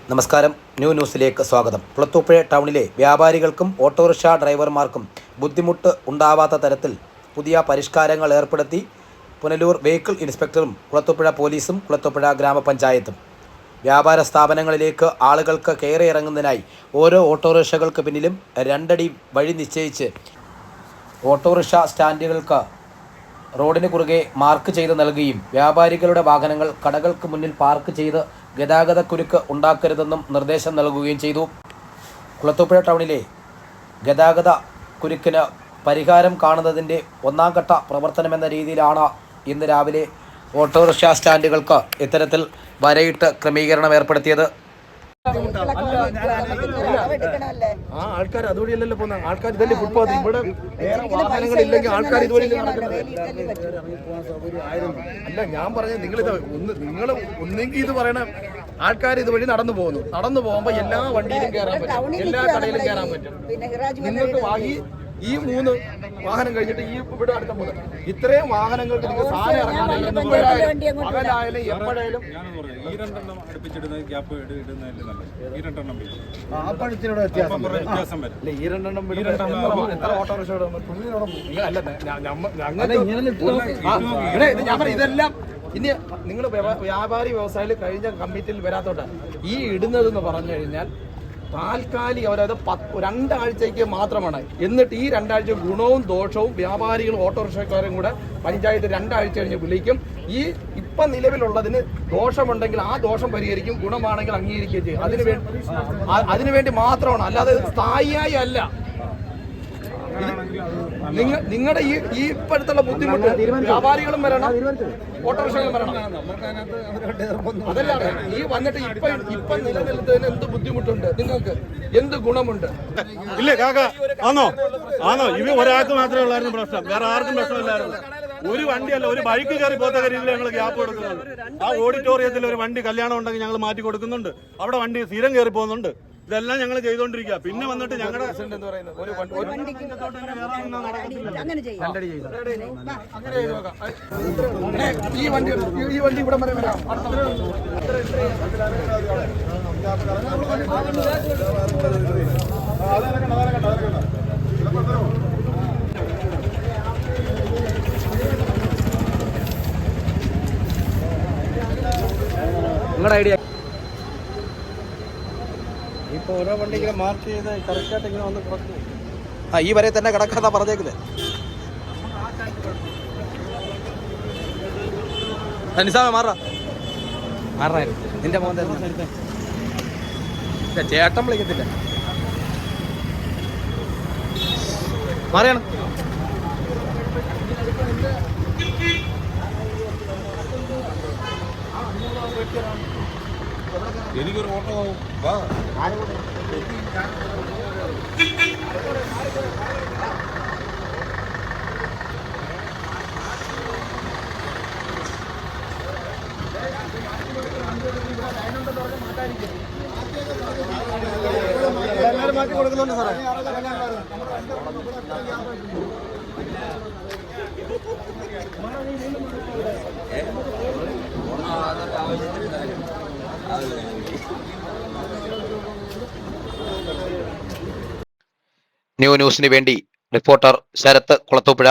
നമസ്കാരം. ന്യൂസിലേക്ക് സ്വാഗതം. കുളത്തൂപ്പുഴ ടൗണിലെ വ്യാപാരികൾക്കും ഓട്ടോറിക്ഷ ഡ്രൈവർമാർക്കും ബുദ്ധിമുട്ട് ഉണ്ടാവാത്ത തരത്തിൽ പുതിയ പരിഷ്കാരങ്ങൾ ഏർപ്പെടുത്തി പുനലൂർ വെഹിക്കിൾ ഇൻസ്പെക്ടറും കുളത്തൂപ്പുഴ പോലീസും കുളത്തൂപ്പുഴ ഗ്രാമപഞ്ചായത്തും. വ്യാപാര സ്ഥാപനങ്ങളിലേക്ക് ആളുകൾക്ക് കയറി ഇറങ്ങുന്നതിനായി ഓരോ ഓട്ടോറിക്ഷകൾക്ക് പിന്നിലും 2 അടി വഴി നിശ്ചയിച്ച് ഓട്ടോറിക്ഷ സ്റ്റാൻഡുകൾക്ക് റോഡിന് കുറുകെ മാർക്ക് ചെയ്ത് നൽകുകയും വ്യാപാരികളുടെ വാഹനങ്ങൾ കടകൾക്ക് മുന്നിൽ പാർക്ക് ചെയ്ത് ഗതാഗതക്കുരുക്ക് ഉണ്ടാക്കരുതെന്നും നിർദ്ദേശം നൽകുകയും ചെയ്തു. കുളത്തൂപ്പുഴ ടൗണിലെ ഗതാഗത കുരുക്കിന് പരിഹാരം കാണുന്നതിൻ്റെ 1ാം ഘട്ട പ്രവർത്തനമെന്ന രീതിയിലാണ് ഇന്ന് രാവിലെ ഓട്ടോറിക്ഷ സ്റ്റാൻഡുകൾക്ക് ഇത്തരത്തിൽ വരയിട്ട് ക്രമീകരണം ഏർപ്പെടുത്തിയത്. ആൾക്കാർ അതുവഴിയല്ലല്ലോ പോകുന്ന ആൾക്കാർ ഇതല്ലേ ഫുട്പാത്ത് ഇവിടെ വാഹനങ്ങളില്ലെങ്കിൽ ആൾക്കാർ ഇതുവഴി അല്ല. ഞാൻ പറഞ്ഞത് നിങ്ങൾ ഒന്നെങ്കിൽ ഇത് പറയണം. ആൾക്കാർ ഇതുവഴി നടന്നു പോകുമ്പോൾ എല്ലാ വണ്ടിയിലും കയറാൻ പറ്റും, എല്ലാ കടയിലും കയറാൻ പറ്റും. നിങ്ങൾക്ക് ഈ 3 വാഹനം കഴിഞ്ഞിട്ട് ഈ ഇവിടെ അടുത്ത മുതൽ ഇത്രയും വാഹനങ്ങൾക്ക് നിങ്ങൾ സാധനം ഇറങ്ങാനായാലും എപ്പോഴായാലും ഇതെല്ലാം ഇനി നിങ്ങൾ വ്യാപാരി വ്യവസായികൾ കഴിഞ്ഞ കമ്മിറ്റിയിൽ വരാത്തോട്ട് ഈ ഇടുന്നതെന്ന് പറഞ്ഞു കഴിഞ്ഞാൽ താൽക്കാലിക, അതായത് 2 ആഴ്ചയ്ക്ക് മാത്രമാണ്. എന്നിട്ട് ഈ 2 ആഴ്ച ഗുണവും ദോഷവും വ്യാപാരികളും ഓട്ടോറിക്ഷക്കാരും കൂടെ പഞ്ചായത്ത് 2 ആഴ്ച കഴിഞ്ഞ് വിളിക്കും. ഈ ഇപ്പം നിലവിലുള്ളതിന് ദോഷമുണ്ടെങ്കിൽ ആ ദോഷം പരിഹരിക്കും, ഗുണമാണെങ്കിൽ അംഗീകരിക്കുകയും ചെയ്യും. അതിനുവേണ്ടി മാത്രമാണ്, അല്ലാതെ സ്ഥായിയായി അല്ല. നിങ്ങളുടെ ഈ ഇപ്പോഴത്തുള്ള ബുദ്ധിമുട്ട് വ്യാപാരികളും വരണം, ഓട്ടോറിക്ഷകളും വരണം. അതല്ല ഈ വന്നിട്ട് ഇപ്പൊ നിലനിൽക്കുന്നതിന് എന്ത് ബുദ്ധിമുട്ടുണ്ട്, നിങ്ങൾക്ക് എന്ത് ഗുണമുണ്ട്? ഇല്ലേ കാക്ക? ആണോ ഇവ ഒരാൾക്ക് മാത്രമേ ഉള്ളായിരുന്നു പ്രശ്നം, വേറെ ആർക്കും പ്രശ്നമില്ലായിരുന്നു. ഒരു വണ്ടിയല്ല, ഒരു ബൈക്ക് കയറി പോത്ത രീതിയിൽ ഞങ്ങൾ ഗ്യാപ്പ് കൊടുക്കുന്നുണ്ട്. ആ ഓഡിറ്റോറിയത്തിൽ ഒരു വണ്ടി കല്യാണം ഉണ്ടെങ്കിൽ ഞങ്ങൾ മാറ്റി കൊടുക്കുന്നുണ്ട്. അവിടെ വണ്ടി സ്ഥിരം കയറി പോകുന്നുണ്ട്. ഇതെല്ലാം ഞങ്ങൾ ചെയ്തോണ്ടിരിക്കുക. പിന്നെ വന്നിട്ട് ഞങ്ങളുടെ ഈ വണ്ടി ഇവിടെ വരെ വരാം. നിങ്ങളുടെ ഐഡിയ ഇപ്പൊ ഓരോ വണ്ടി ഇങ്ങനെ മാർക്ക് ചെയ്ത് കറക്റ്റായിട്ട് ഇങ്ങനെ വന്ന് കിടക്കും. ഈ വരെ തന്നെ കിടക്കാന്നാ പറഞ്ഞേക്കുന്നത്. നിസാമേ മാറായിരുന്നു നിന്റെ മോൻ ചേട്ടൻ വിളിക്കത്തില്ല. മാറിയാണ്. എനിക്കൊരു ഓട്ടോ എല്ലാവരും മാറ്റി കൊടുക്കുന്നുണ്ട് സാറേ. ന്യൂസിന് വേണ്ടി റിപ്പോർട്ടർ ശരത്ത് കുളത്തൂപ്പുഴ.